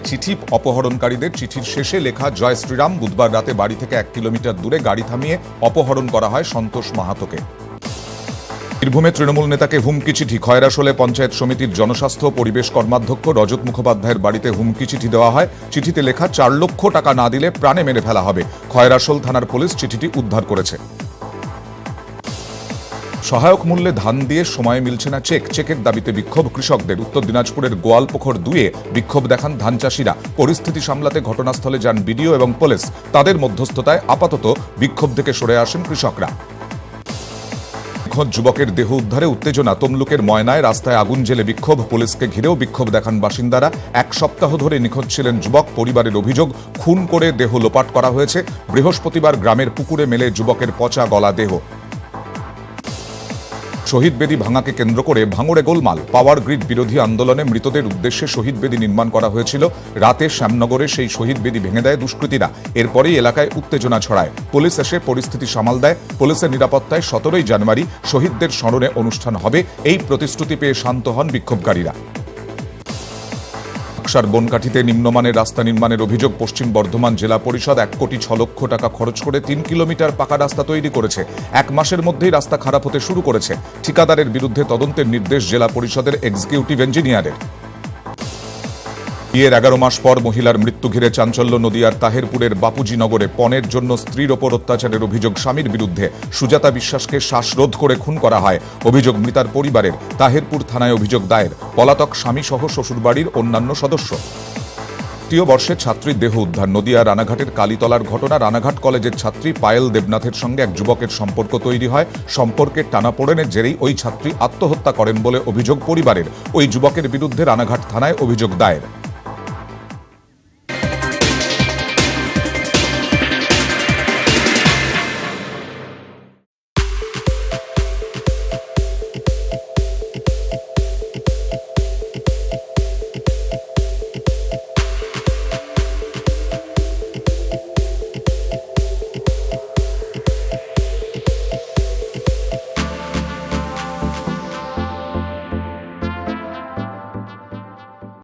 চিঠি অপহরণকারীদের চিঠির শেষে লেখা জয় শ্রীরাম। বুধবার রাতে বাড়ি থেকে 1 কিলোমিটার দূরে গাড়ি থামিয়ে অপহরণ করা হয় সন্তোষ মাহাতোকে। বীরভূমে তৃণমূল নেতাকে হুমকি চিঠি। খয়রাশোলে পঞ্চায়েত সমিতির জনস্বাস্থ্য পরিবেশ কর্মাধ্যক্ষ রজত মুখোপাধ্যায়ের বাড়িতে হুমকি চিঠি দেওয়া হয়। চিঠিতে লেখা 4 লক্ষ টাকা না দিলে প্রাণে মেরে ফেলা হবে। খয়রাশোল থানার পুলিশ চিঠিটি উদ্ধার করেছে। সহায়ক মূল্যে ধান দিয়ে সময় মিলছে না চেকের দাবিতে বিক্ষোভ কৃষকদের। উত্তর দিনাজপুরের গোয়ালপুকুর 2-এ বিক্ষোভ দেখান ধান চাষিরা। পরিস্থিতি সামলাতে ঘটনাস্থলে যান বিডিও এবং পুলিশ। তাদের মধ্যস্থতায় আপাতত বিক্ষোভ থেকে সরে আসেন কৃষকরা। নিখোঁজ যুবকের দেহ উদ্ধারে উত্তেজনা। তমলুকের ময়নায় রাস্তায় আগুন জ্বেলে বিক্ষোভ। পুলিশকে ঘিরেও বিক্ষোভ দেখান বাসিন্দারা। 1 সপ্তাহ ধরে নিখোঁজ ছিলেন যুবক। পরিবারের অভিযোগ, খুন করে দেহ লোপাট করা হয়েছে। বৃহস্পতিবার গ্রামের পুকুরে মেলে যুবকের পচা গলা দেহ। শহীদ বেদি ভাঙাকে কেন্দ্র করে ভাঙড়ে গোলমাল। পাওয়ার গ্রিড বিরোধী আন্দোলনে মৃতদের উদ্দেশ্যে শহীদ বেদি নির্মাণ করা হয়েছিল। রাতে শ্যামনগরে সেই শহীদ বেদি ভেঙে দেয় দুষ্কৃতীরা। এরপরেই এলাকায় উত্তেজনা ছড়ায়। পুলিশ এসে পরিস্থিতি সামাল দেয়। পুলিশের নিরাপত্তায় 17 জানুয়ারি শহীদদের স্মরণে অনুষ্ঠান হবে। এই প্রতিশ্রুতি পেয়ে শান্ত হন বিক্ষোভকারীরা। বনকাঠিতে নিম্নমানের রাস্তা নির্মাণের অভিযোগ। পশ্চিম বর্ধমান জেলা পরিষদ 1 কোটি 6 লক্ষ টাকা খরচ করে 3 কিলোমিটার পাকা রাস্তা তৈরি করেছে। 1 মাসের মধ্যেই রাস্তা খারাপ হতে শুরু করেছে। ঠিকাদারের বিরুদ্ধে তদন্তের নির্দেশ জেলা পরিষদের এক্সিকিউটিভ ইঞ্জিনিয়ারের। বিয়ের 11 মাস পর মহিলার মৃত্যু ঘিরে চাঞ্চল্য নদিয়ার তাহেরপুরের বাপুজি নগরে। পণের জন্য স্ত্রীর ওপর অত্যাচারের অভিযোগ স্বামীর বিরুদ্ধে। সুজাতা বিশ্বাসকে শ্বাসরোধ করে খুন করা হয়, অভিযোগ মৃতার পরিবারের। তাহেরপুর থানায় অভিযোগ দায়ের। পলাতক স্বামী সহ শ্বশুরবাড়ির অন্যান্য সদস্য। তৃতীয় বর্ষের ছাত্রীর দেহ উদ্ধার। নদিয়া রানাঘাটের কালীতলার ঘটনা। রানাঘাট কলেজের ছাত্রী পায়েল দেবনাথের সঙ্গে এক যুবকের সম্পর্ক তৈরি হয়। সম্পর্কের টানাপোড়েনের জেরেই ওই ছাত্রী আত্মহত্যা করেন বলে অভিযোগ পরিবারের। ওই যুবকের বিরুদ্ধে রানাঘাট থানায় অভিযোগ দায়ের।